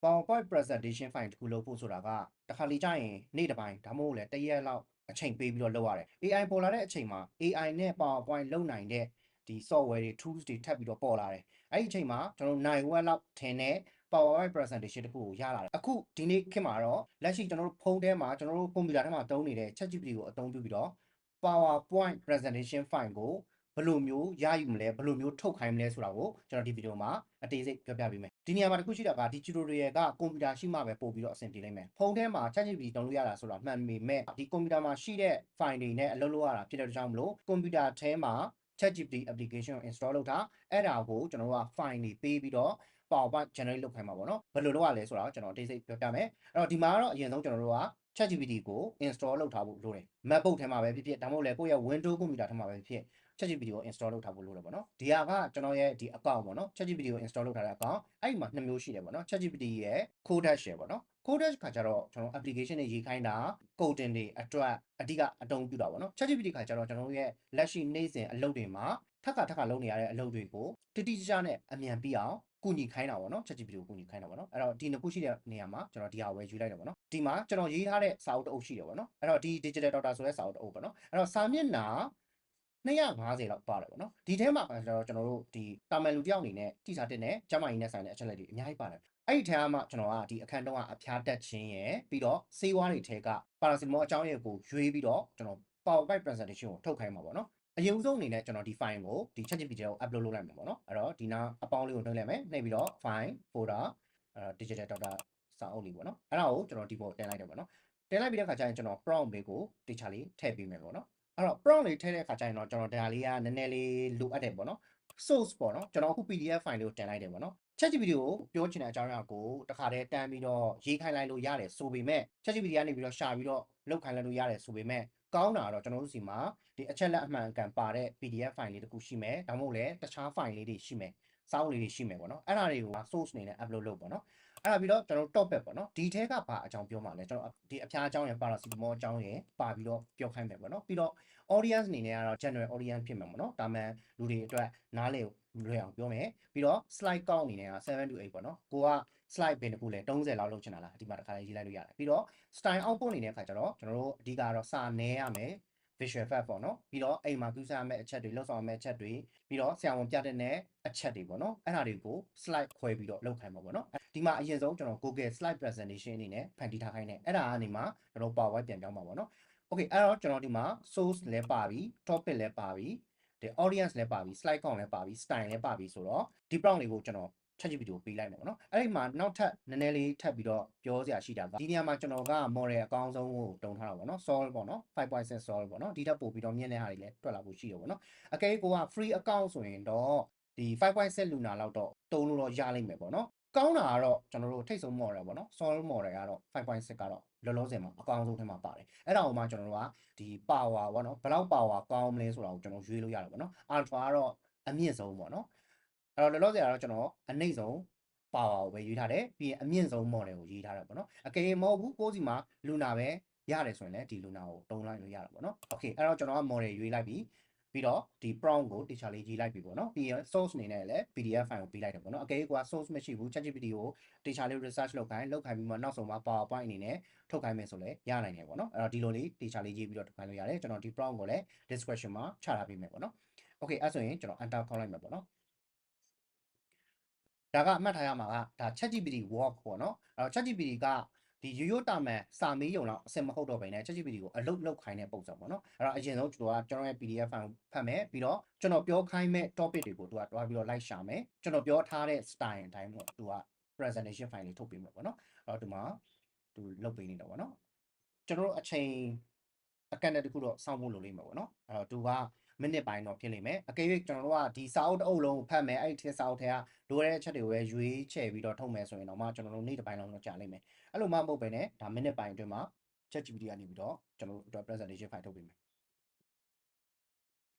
PowerPoint presentation file တခုလုပ်ဖို့ဆိုတာကတခါလေကြာရင်နေ့တစ်ပိုင်းဒါမှမဟုတ်လေတစ်ရက်လောက်အချိန်ပေးပြီးတော့လုပ်ရတယ် AI ပေါ်လာတဲ့အချိန်မှာ AI နဲ့ PowerPoint လုပ်နိုင်တဲ့ဒီ software တွေ tools တွေထပ်ပြီးတော့ပေါ်လာတယ်အဲ့ဒီအချိန်မှာကျွန်တော်နိုင်ဝက်လောက်ထင်တဲ့ PowerPoint presentation တခုကိုရလာတယ်အခုဒီနေ့ခေတ်မှာတော့လက်ရှိကျွန်တော်တို့ဖုန်းထဲမှာကျွန်တော်တို့ကွန်ပျူတာထဲမှာသုံးနေတဲ့ ChatGPT ကိုအသုံးပြုပြီးတော့ PowerPoint presentation file ကိုဘယ်လိုမျိုးရယူမလဲဘယ်လိုမျိုးထုတ်ခိုင်းမလဲဆိုတာကိုကျွန်တော်ဒီဗီဒီယိုမှာအသေးစိတ်ပြောပြပေးမယ်ဒီနေရာမှာတခုရှိတာကဒီ tutorial ကကွန်ပျူတာရှိမှပဲပို့ပြီးတော့အဆင်ပြေနိုင်မယ်ဖုန်းထဲမှာ ChatGPT တောင်းလို့ရတာဆိုတာမှန်ပေမဲ့ဒီကွန်ပျူတာမှာရှိတဲ့ file တွေနဲ့အလုပ်လုပ်ရတာဖြစ်တဲ့ကြောင့်မလို့ကွန်ပျူတာထဲမှာ ChatGPT application ကို install လုပ်တာအဲ့ဒါကိုကျွန်တော်တို့က file တွေပေးပြီးတော့ PowerPoint generate လုပ်ခိုင်းမှာပေါ့နော်ဘယ်လိုလုပ်ရလဲဆိုတော့ကျွန်တော်အသေးစိတ်ပြောပြမယ်အဲ့တော့ဒီမှာကတော့အရင်ဆုံးကျွန်တော်တို့က ChatGPT ကို install လုပ်ထားဖို့လိုတယ် MacBook ထဲမှာပဲဖြစ်ဖြစ်ဒါမှမဟုတ်လေကိုယ့်ရဲ့ Windows ကွန်ပျူတာထဲမှာပဲဖြစ်ဖြစ် ChatGPT ကို install လုပ်ထားဖို့လိုတယ်ပေါ့နော်ဒီဟာကကျွန်တော်ရဲ့ဒီ account ပေါ့နော် ChatGPT ကို install လုပ်ထားတဲ့ account အဲ့ဒီမှာနှစ်မျိုးရှိတယ်ပေါ့နော် ChatGPT ရဲ့ Codex ရယ်ပေါ့နော် Codex ခါကျတော့ကျွန်တော် application တွေရေးခိုင်းတာ coding တွေအတွက်အဓိကအသုံးပြုတာပေါ့နော် ChatGPT ခါကျတော့ကျွန်တော်ရဲ့လက်ရှိနေ့စဉ်အလုပ်တွေမှာထပ်ခါလုပ်နေရတဲ့အလုပ်တွေကိုတိတိကျကျနဲ့အမြန်ပြီးအောင်ကူညီခိုင်းတာပေါ့နော် ChatGPT ကိုကူညီခိုင်းတာပေါ့နော်အဲ့တော့ဒီနှစ်ခုရှိတဲ့နေရာမှာကျွန်တော်ဒီဟာကိုပဲယူလိုက်တယ်ပေါ့နော်ဒီမှာကျွန်တော်ရေးထားတဲ့စာအုပ်တစ်အုပ်ရှိတယ်ပေါ့နော်အဲ့တော့ဒီ digital doctor ဆိုတဲ့စာအုပ်တစ်အုပ်ပေါ့နော်အဲ့တော့စာမျက်နှာ250လောက်ပါတယ်ပေါ့နော်ဒီထဲမှာကျွန်တော်တို့ဒီတာမန်လူတယောက်အနေနဲ့တိကျတဲ့နဲ့ကျမကြီးနဲ့ဆိုင်တဲ့အချက်လက်တွေအများကြီးပါတယ်အဲ့ဒီထဲမှာကျွန်တော်ကဒီအခန်းတုံးကအဖျားတက်ခြင်းရယ်ပြီးတော့ဆေးဝါးတွေထဲကပါရာစီတမောအကြောင်းရယ်ကိုရွေးပြီးတော့ကျွန်တော် PowerPoint presentation ကိုထုတ်ခိုင်းမှာပေါ့နော်အရင်ဆုံးအနေနဲ့ကျွန်တော်ဒီ file ကိုဒီ ChatGPT ကို upload လုပ်လိုက်မှာပေါ့နော်အဲ့တော့ဒီနာအပေါင်းလေးကိုနှိပ်လိုက်မယ်နှိပ်ပြီးတော့ file folder digital doctor စာအုပ်လေးပေါ့နော်အဲ့ဒါကိုကျွန်တော်ဒီပေါ်တင်လိုက်တယ်ပေါ့နော်တင်လိုက်ပြီးတဲ့ခါကျရင်ကျွန်တော် prompt လေးကိုတေချာလေးထည့်ပေးမယ်ပေါ့နော်အဲ့တော့ prompt လေးထည့်တဲ့ခါကျရင်တော့ကျွန်တော်ဒါလေးကနည်းနည်းလေးလိုအပ်တယ်ပေါ့နော် source ပေါ့နော်ကျွန်တော်အခု PDF file လေးကိုတင်လိုက်တယ်ပေါ့နော် ChatGPT ကိုပြောချင်တဲ့အကြောင်းအရာကိုတခါတည်းတန်းပြီးတော့ရေးခိုင်းလိုက်လို့ရတယ်ဆိုပေမဲ့ ChatGPT ကနေပြီးတော့ရှာပြီးတော့လုပ်ခိုင်းလိုက်လို့ရတယ်ဆိုပေမဲ့ကောင်းတာတော့ကျွန်တော်တို့စီမှာဒီအချက်လက်အမှန်အကန်ပါတဲ့ PDF file လေးတစ်ခုရှိမယ်ဒါမှမဟုတ်လည်းတခြား file လေးတွေရှိမယ်စာအုပ်လေးတွေရှိမယ်ပေါ့နော်အဲ့ဒါတွေကို source အနေနဲ့ upload လုပ်ပေါ့နော်အဲ့ဒါပြီးတော့ကျွန်တော်တို့ topic ပေါ့နော်ဒီထဲကဘာအကြောင်းပြောမှာလဲကျွန်တော်ဒီအဖျားအကြောင်းရယ် paracetamol အကြောင်းရယ်ပါပြီးတော့ပြောခိုင်းမယ်ပေါ့နော်ပြီးတော့ audience အနေနဲ့ကတော့ general audience ဖြစ်မှာပေါ့နော်ဒါမှန်လူတွေအတွက်နားလည်လွယ်အောင်ပြောမယ်ပြီးတော့ slide count အနေနဲ့က7 to 8ပေါ့နော်ကိုက slide ဘယ်တစ်ခုလဲ30လောက်လုပ်ချင်တာလားဒီမှာတစ်ခါလေးရေးလိုက်လို့ရတယ်ပြီးတော့ style output အနေနဲ့ခါကျတော့ကျွန်တော်တို့အဓိကတော့စာနဲရမယ် visual effect ပေါ့နော်ပြီးတော့အိမ်မှာပြုစရမယ့်အချက်တွေလောက်ဆောင်မယ့်အချက်တွေပြီးတော့ဆရာဝန်ပြတဲ့အချက်တွေပေါ့နော်အဲ့ဒါတွေကို slide ခွဲပြီးတော့လုပ်ခိုင်းမှာပေါ့နော်ဒီမှာအရင်ဆုံးကျွန်တော် Google slide presentation အနေနဲ့ဖန်တီးထားခိုင်းတယ်အဲ့ဒါကနေမှကျွန်တော် PowerPoint ပြန်ပြောင်းမှာပေါ့နော် okay အဲ့တော့ကျွန်တော်ဒီမှာ source လည်းပါပြီ topic လည်းပါပြီဒီ audience လည်းပါပြီ slide count လည်းပါပြီ style လည်းပါပြီဆိုတော့ဒီ prompt လေးကိုကျွန်တော် ChatGPT ကိုပေးလိုက်မယ်ပေါ့နော်အဲ့ဒီမှာနောက်ထပ်နည်းနည်းလေးထပ်ပြီးတော့ပြောစရာရှိတာကဒီနေရာမှာကျွန်တော်က model အကောင်းဆုံးကိုတုံထားတာပေါ့နော် solve ပေါ့နော်5.6 solve ပေါ့နော်ဒီထပ်ပို့ပြီးတော့မြင့်တဲ့ဟာတွေလည်းတွက်လာဖို့ရှိတယ်ပေါ့နော်အကယ်ကိုက free account ဆိုရင်တော့ဒီ5.6 Luna လောက်တော့တုံးလို့တော့ရလိမ့်မယ်ပေါ့နော်ကောင်းတာကတော့ကျွန်တော်တို့ထိတ်ဆုံး model ပေါ့နော် solve model ကတော့5.6ကတော့လောလောဆယ်မှာအကောင်းဆုံးထဲမှာပါတယ်အဲ့ဒါကိုမှကျွန်တော်တို့ကဒီ power ပေါ့နော်ဘယ်လောက် power ကောင်းမလဲဆိုတာကိုကျွန်တော်ရွေးလို့ရတယ်ပေါ့နော် alpha ကတော့အမြင့်ဆုံးပေါ့နော်အဲ့တော့လောလောဆယ်ကတော့ကျွန်တော်အနှိမ့်ဆုံး power ကိုပဲရွေးထားတယ်ပြီးရင်အမြင့်ဆုံး model ကိုရေးထားတယ်ပေါ့နော်အကယ်မဟုတ်ဘူးကိုယ်စီမှာ Luna ပဲရတယ်ဆိုရင်လည်းဒီ Luna ကိုတုံးလိုက်လို့ရတာပေါ့နော် okay အဲ့တော့ကျွန်တော်က model ရွေးလိုက်ပြီးပြီးတော့ဒီ prompt ကိုတခြားလေးရေးလိုက်ပြီပေါ့နော်ပြီးရင် source အနေနဲ့လည်း PDF file ကိုပေးလိုက်တယ်ပေါ့နော်အကယ်ကိုက source မရှိဘူး ChatGPT ကိုတခြားလေး research လုပ်ခိုင်းပြီးမှနောက်ဆုံးမှာ PowerPoint အနေနဲ့ထုတ်ခိုင်းမယ်ဆိုလည်းရနိုင်တယ်ပေါ့နော်အဲ့တော့ဒီလိုလေးတခြားလေးရေးပြီးတော့ထုတ်ခိုင်းလို့ရတယ်ကျွန်တော်ဒီ prompt ကိုလည်း description မှာချထားပေးမယ်ပေါ့နော် okay အဲ့ဆိုရင်ကျွန်တော် enter ခေါက်လိုက်မယ်ပေါ့နော်ဒါကအမှတ်ထားရမှာကဒါ ChatGPT work ပေါ့နော်အဲ့တော့ ChatGPT ကဒီရိုးရိုးတာမန်စာမေးရုံလောက်အဆင်မဟုတ်တော့ဘဲနဲ့ ChatGPT ကိုအလုပ်လုပ်ခိုင်းတဲ့ပုံစံပေါ့နော်အဲ့တော့အရင်ဆုံးကျွန်တော်ရဲ့ PDF file ကိုဖတ်မယ်ပြီးတော့ကျွန်တော်ပြောခိုင်းမဲ့ topic တွေကိုသူကတွားပြီးတော့ like ရှာမယ်ကျွန်တော်ပြောထားတဲ့ style အတိုင်းပေါ့သူက presentation file လေးထုတ်ပေးမှာပေါ့နော်အဲ့တော့ဒီမှာသူလုပ်ပေးနေတော့ပေါ့နော်ကျွန်တော်တို့အချိန်အကန့်အသတ်တစ်ခုတော့စောင့်ဖို့လိုလိမ့်မယ်ပေါ့နော်အဲ့တော့သူကမိနစ်ပိုင်းတော့ဖြစ်လိမ့်မယ်အကယ်၍ကျွန်တော်တို့ကဒီစာအုပ်တစ်အုပ်လုံးကိုဖတ်မယ်အဲ့ဒီစာအုပ်ထဲကလိုတဲ့အချက်တွေကိုပဲရွေးချယ်ပြီးတော့ထုတ်မယ်ဆိုရင်တော့မှကျွန်တော်တို့နေ့တစ်ပိုင်းလုံးတော့ကြာလိမ့်မယ်အဲ့လိုမှမဟုတ်ပဲねဒါမိနစ်ပိုင်းအတွင်းမှာ ChatGPT ကနေပြီးတော့ကျွန်တော်တို့ presentation file ထုတ်ပေးမယ်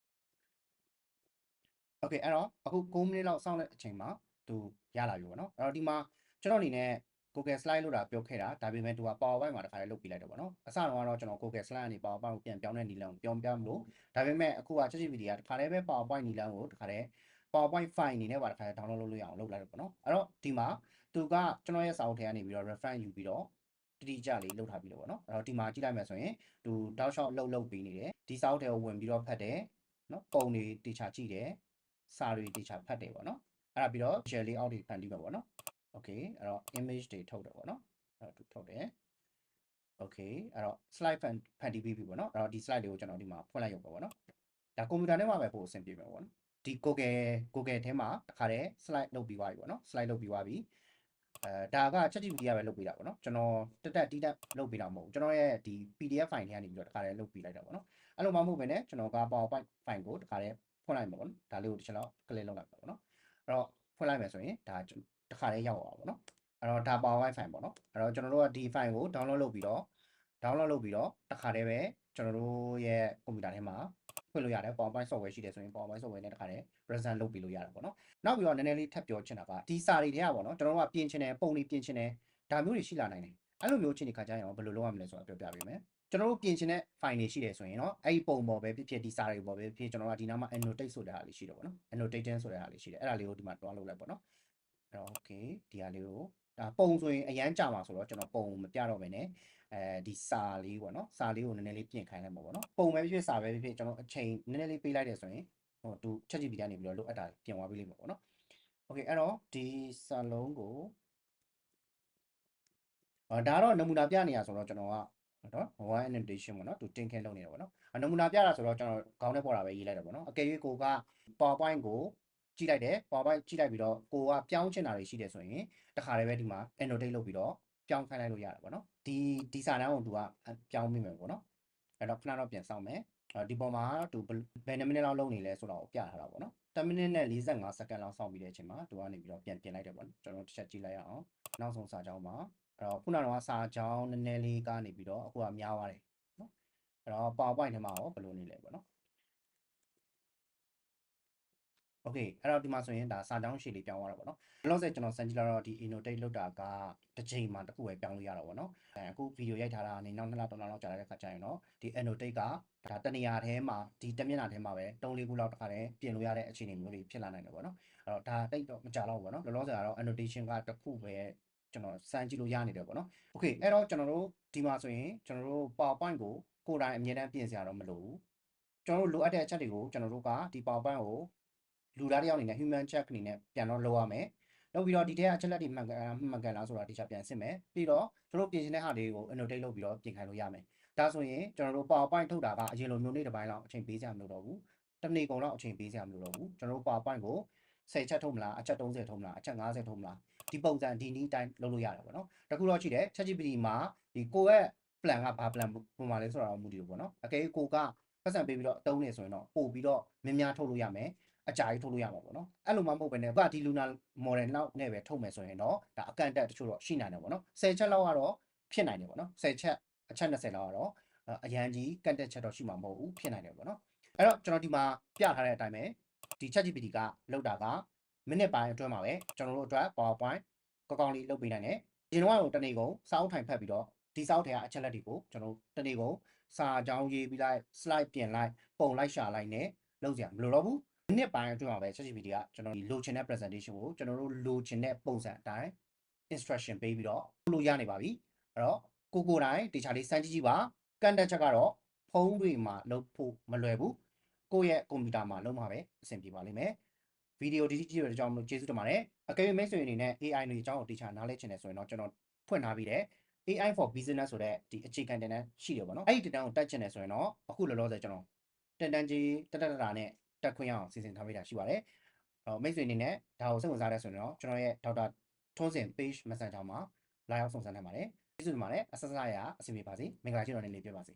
okay အဲ့တော့အခု9မိနစ်လောက်စောင့်တဲ့အချိန်မှာသူရလာပြီပေါ့နော်အဲ့တော့ဒီမှာကျွန်တော်အနေနဲ့ Google slide လို့တာပြောခဲ့တာဒါပေမဲ့သူက PowerPoint မှာတစ်ခါလေးလုပ်ပြလိုက်တော့ပေါ့နော်အစတော့ကတော့ကျွန်တော် Google slide ကနေ PowerPoint ကိုပြန်ပြောင်းတဲ့နည်းလမ်းကိုပြောင်းမလို့ဒါပေမဲ့အခုက ChatGPT ကတစ်ခါလေးပဲ PowerPoint နည်းလမ်းကိုတစ်ခါလေး PowerPoint file အနေနဲ့ပါတစ်ခါလေး download လုပ်လို့ရအောင်လုပ်လိုက်တော့ပေါ့နော်အဲ့တော့ဒီမှာ သူကကျွန်တော်ရဲ့စာအုပ်ထဲကနေပြီးတော့ reference ယူပြီးတော့တိကျလေးလုပ်ထားပြီးလို့ပေါ့နော်အဲ့တော့ဒီမှာကြည့်လိုက်မယ်ဆိုရင်သူတောက်လျှောက်လှုပ်ပြီးနေတယ်ဒီစာအုပ်ထဲကိုဝင်ပြီးတော့ဖတ်တယ်နော်ပုံတွေတေချာကြည့်တယ်စာတွေတေချာဖတ်တယ်ပေါ့နော်အဲ့ဒါပြီးတော့ share လေးအောက်တွေဖန်တီးမှာပေါ့နော် okay အဲ့တော့ image တွေထုတ်တယ်ပေါ့နော်အဲ့တော့သူထုတ်တယ် okay အဲ့တော့ slide ဖန်တီးပြီးပြီပေါ့နော်အဲ့တော့ဒီ slide လေးကိုကျွန်တော်ဒီမှာဖွင့်လိုက်ရုံပဲပေါ့နော်ဒါကွန်ပျူတာနဲ့မှပဲပို့အဆင်ပြေမှာပေါ့နော်ဒီ Google ထဲမှာတခါတည်း slide လုပ်ပြီးသွားပြီပေါ့နော် slide လုပ်ပြီးသွားပြီဒါက ChatGPT ကပဲလုပ်ပေးတာပေါ့နော်ကျွန်တော်တက်တီးတက်လုပ်ပေးတာမဟုတ်ဘူးကျွန်တော်ရဲ့ဒီ PDF file ထဲကနေပြီးတော့တခါတည်းလုပ်ပေးလိုက်တာပေါ့နော်အဲ့လိုမှမဟုတ်ဘဲနဲ့ကျွန်တော်က PowerPoint file ကိုတခါတည်းဖွင့်လိုက်မှာပေါ့နော်ဒါလေးကိုတစ်ချက်လောက် click လုပ်လိုက်ပါပေါ့နော်အဲ့တော့ဖွင့်လိုက်မယ်ဆိုရင်ဒါတခါတည်းရောက်သွားပါပေါ့နော်အဲ့တော့ဒါ PowerPoint file ပေါ့နော်အဲ့တော့ကျွန်တော်တို့ကဒီ file ကို download လုပ်ပြီးတော့တခါတည်းပဲကျွန်တော်တို့ရဲ့ကွန်ပျူတာထဲမှာဖွင့်လို့ရတယ် PowerPoint software ရှိတယ်ဆိုရင် PowerPoint software နဲ့တခါတည်း present လုပ်ပြီးလို့ရတယ်ပေါ့နော်နောက်ပြီးတော့နည်းနည်းလေးထပ်ပြောချင်တာကဒီစာတွေထဲကပေါ့နော်ကျွန်တော်တို့ကပြင်ချင်တယ်ပုံတွေပြင်ချင်တယ်ဒါမျိုးတွေရှိလာနိုင်တယ်အဲ့လိုမျိုးချင်းဒီခါကျရင်ဘယ်လိုလုပ်ရမလဲဆိုတာပြောပြပေးမယ်ကျွန်တော်တို့ပြင်ချင်တဲ့ file တွေရှိတယ်ဆိုရင်เนาะအဲ့ဒီပုံပေါ်ပဲဖြစ်ဖြစ်ဒီစာတွေပေါ်ပဲဖြစ်ကျွန်တော်ကဒီနားမှာ annotate ဆိုတဲ့ဟာလေးရှိတယ်ပေါ့နော် annotating ဆိုတဲ့ဟာလေးရှိတယ်အဲ့ဒါလေးကိုဒီမှာတွားလုပ်လိုက်ပေါ့နော်အဲ့တော့ okay ဒီဟာလေးကိုဒါပုံဆိုရင်အရန်ကြာမှာဆိုတော့ကျွန်တော်ပုံမပြတော့ဘဲနဲ့ဒီစာလေးပေါ့နော်စာလေးကိုနည်းနည်းလေးပြင်ခိုင်းလိုက်မှာပေါ့နော်ပုံပဲဖြစ်ဖြစ်စာပဲဖြစ်ဖြစ်ကျွန်တော်အချိန်နည်းနည်းလေးပေးလိုက်တယ်ဆိုရင်ဟိုသူ ChatGPT ကနေပြီးတော့လိုအပ်တာပြင်သွားပေးလိမ့်မယ်ပေါ့နော် okay အဲ့တော့ဒီစာလုံးကိုဒါတော့နမူနာပြနေရဆိုတော့ကျွန်တော်ကနော် one annotation ပေါ့နော်သူတင်ခင်းလုပ်နေတယ်ပေါ့နော်နမူနာပြတာဆိုတော့ကျွန်တော်ခေါင်းထဲပေါ်တာပဲရေးလိုက်တယ်ပေါ့နော်အကယ်၍ကိုက PowerPoint ကိုကြည့်လိုက်တယ် PowerPoint ကြည့်လိုက်ပြီးတော့ကိုကပြောင်းချင်တာတွေရှိတယ်ဆိုရင်တခါတည်းပဲဒီမှာ annotate လုပ်ပြီးတော့ပြောင်းခိုင်းလိုက်လို့ရတယ်ပေါ့နော်ဒီစာတန်းကိုသူကပြောင်းမိမယ်ပေါ့နော်အဲ့တော့ခဏတော့ပြန်စောင့်မယ်ဒီပေါ်မှာသူဘယ်နှမိနစ်လောက်လုပ်နေလဲဆိုတော့ပြထားတာပေါ့နော်10မိနစ်နဲ့45စက္ကန့်လောက်စောင့်ပြီးတဲ့အချိန်မှာသူကနေပြီးတော့ပြန်ပြင်လိုက်တယ်ပေါ့နော်ကျွန်တော်တစ်ချက်ကြည့်လိုက်ရအောင်နောက်ဆုံးစာကြောင်းမှာအဲ့တော့ခုနကတော့စာကြောင်းနည်းနည်းလေးကနေပြီးတော့အခုကများသွားတယ်နော်အဲ့တော့ PowerPoint ထဲမှာရောဘယ်လိုနေလဲပေါ့နော် okay အဲ့တော့ဒီမှာဆိုရင်ဒါစာကြောင်းရှည်လေးပြောင်းသွားတာပေါ့နော်ဘယ်လို့ဆိုကျွန်တော်စမ်းကြည့်လာတော့ဒီ annotate လုပ်တာကတစ်ချိန်မှာတစ်ခုပဲပြောင်းလို့ရတာပေါ့နော်အခုဗီဒီယိုရိုက်ထားတာနေနောက်2လ3လလောက်ကြာတဲ့ခါကျရင်တော့ဒီ annotate ကဒါတနေရာထဲမှာဒီတမျက်နှာထဲမှာပဲ3-4ခုလောက်တခါတည်းပြင်လို့ရတဲ့အခြေအနေမျိုးတွေဖြစ်လာနိုင်တယ်ပေါ့နော်အဲ့တော့ဒါတိတ်တော့မကြာတော့ဘူးပေါ့နော်လောလောဆယ်ကတော့ annotation ကတစ်ခုပဲကျွန်တော်စမ်းကြည့်လို့ရနေတယ်ပေါ့နော် okay အဲ့တော့ကျွန်တော်တို့ဒီမှာဆိုရင်ကျွန်တော်တို့ PowerPoint ကိုကိုယ်တိုင်အမြဲတမ်းပြင်စရာတော့မလိုဘူးကျွန်တော်တို့လိုအပ်တဲ့အချက်တွေကိုကျွန်တော်တို့ကဒီ PowerPoint ကိုလူသားတစ်ယောက်အနေနဲ့ human check အနေနဲ့ပြန်တော့လုပ်ရမယ်လုပ်ပြီးတော့ဒီထဲကအချက်လက်တွေမှန်ကန်လားဆိုတာဒီချက်ပြန်စစ်မယ်ပြီးတော့ကျွန်တော်ပြင်နေတဲ့ဟာတွေကို annotate လုပ်ပြီးတော့ပြင်ခိုင်းလို့ရမယ်ဒါဆိုရင်ကျွန်တော်တို့ PowerPoint ထုတ်တာကအရင်လိုမျိုးနေ့တစ်ပိုင်းလောက်အချိန်ပေးစရာမလိုတော့ဘူးတစ်နေ့ကုန်လောက်အချိန်ပေးစရာမလိုတော့ဘူးကျွန်တော်တို့ PowerPoint ကို10ချက်ထုတ်မလားအချက်30ထုတ်မလားအချက်50ထုတ်မလားဒီပုံစံဒီနည်းတိုင်းလုပ်လို့ရတယ်ပေါ့နော်တခုတော့ရှိတယ် ChatGPT မှာဒီကိုယ့်ရဲ့ plan ကဘာ plan ပုံမှာလဲဆိုတာတော့မူတည်ဘူးပေါ့နော်အကယ်ကိုကပတ်စံပေးပြီးတော့အတုံးနေဆိုရင်တော့ပို့ပြီးတော့များများထုတ်လို့ရမယ်အကြာကြီးထုတ်လို့ရမှာပေါ့နော်အဲ့လိုမှမဟုတ်ဘဲနဲ့ဒီ Luna model လောက်နဲ့ပဲထုတ်မယ်ဆိုရင်တော့ဒါအကန့်အသတ်တချို့တော့ရှိနိုင်တယ်ပေါ့နော်10ချက်လောက်ကတော့ဖြစ်နိုင်တယ်ပေါ့နော်10ချက်အချက်20လောက်ကတော့အရန်ကြီးကန့်တက်ချက်တော့ရှိမှာမဟုတ်ဘူးဖြစ်နိုင်တယ်ပေါ့နော်အဲ့တော့ကျွန်တော်ဒီမှာပြထားတဲ့အတိုင်းပဲဒီ ChatGPT ကလောက်တာကမိနစ်ပိုင်းအတွင်းမှာပဲကျွန်တော်တို့အတွက် PowerPoint ကောင်းလေးလုပ်ပေးနိုင်တယ်ဒီတော့တနေ့ကုန်စာအုပ်ထိုင်ဖတ်ပြီးတော့ဒီစာအုပ်ထဲကအချက်လက်တွေကိုကျွန်တော်တနေ့ကုန်စာကြောင်းရေးပြီးလိုက် slide ပြင်လိုက်ပုံလိုက်ရှာလိုက်နဲ့လုပ်ကြရမလို့တော့ဘူးမိနစ်ပိုင်းအတွင်းမှာပဲ ChatGPT ကကျွန်တော်ဒီလိုချင်တဲ့ presentation ကိုကျွန်တော်တို့လိုချင်တဲ့ပုံစံအတိုင်း instruction ပေးပြီးတော့လုပ်ရနေပါပြီအဲ့တော့ကိုတိုင်းတခြားလေးစမ်းကြည့်ကြည့်ပါကန့်တက်ချက်ကတော့ဖုန်းတွေမှာလုပ်ဖို့မလွယ်ဘူးကိုယ့်ရဲ့ကွန်ပျူတာမှာလုပ်မှာပဲအဆင်ပြေပါလိမ့်မယ်ဗီဒီယိုဒီကြည့်ရတဲ့အကြောင်းလို့ကျေးဇူးတင်ပါတယ်အကယ်၍မိတ်ဆွေအနေနဲ့ AI တွေအကြောင်းကိုတခြားနားလဲချင်တယ်ဆိုရင်တော့ကျွန်တော်ဖွင့်ထားပြီးတယ် AI for business ဆိုတဲ့ဒီအခြေခံတင်တန်းရှိတယ်ပေါ့နော်အဲ့ဒီတင်တန်းကိုတက်ချင်တယ်ဆိုရင်တော့အခုလောလောဆယ်ကျွန်တော်တင်တန်းကြီးတနဲ့တက်ခွင့်ရအောင်စီစဉ်ထားပေးတာရှိပါတယ်မိတ်ဆွေအနေနဲ့ဒါကိုစိတ်ဝင်စားတဲ့ဆိုရင်တော့ကျွန်တော်ရဲ့ဒေါက်တာထွန်းစင် page messenger မှာလာရောက်ဆောင်စမ်းနိုင်ပါတယ်ကျေးဇူးတင်ပါတယ်အဆက်အစရအဆင်ပြေပါစေမင်္ဂလာရှိတော်နေလေးပြပါစေ